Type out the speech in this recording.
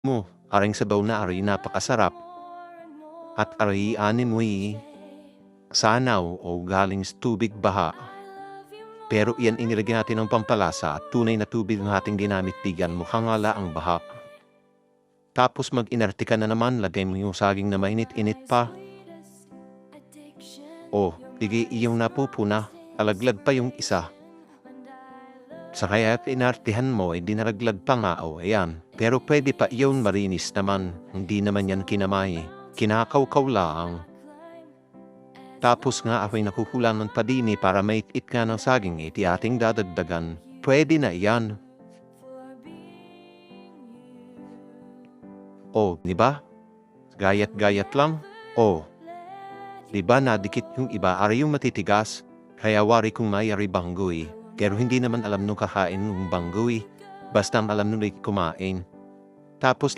mo, aring sabaw na ari napakasarap. At ari anin mo'y sanaw o galing sa tubig baha. Pero iyan inilagyan natin ng pampalasa at tunay na tubig ng ating ginamit tigan mukhang ala ang baha. Tapos mag-inarte ka na naman, lagay mo yung saging na mainit-init pa. O, sige iyong napupuna, alaglag pa yung isa. Sa kaya't inartihan mo ay dinaraglag pa nga o ayan. Pero pwede pa iyon marinis naman, hindi naman yan kinamay. Kinakaw-kaw lang. Tapos nga ako'y nakukulangan pa din para mait-it nga ng saging iti ating dadagdagan. Pwede na iyan. O, di ba? Gayat-gayat lang. O, di ba nadikit yung iba ari yung matitigas? Kaya wari kung may ari banggoy. Pero hindi naman alam nung kakain ng banggoy. Basta ang alam nung kumain. Tapos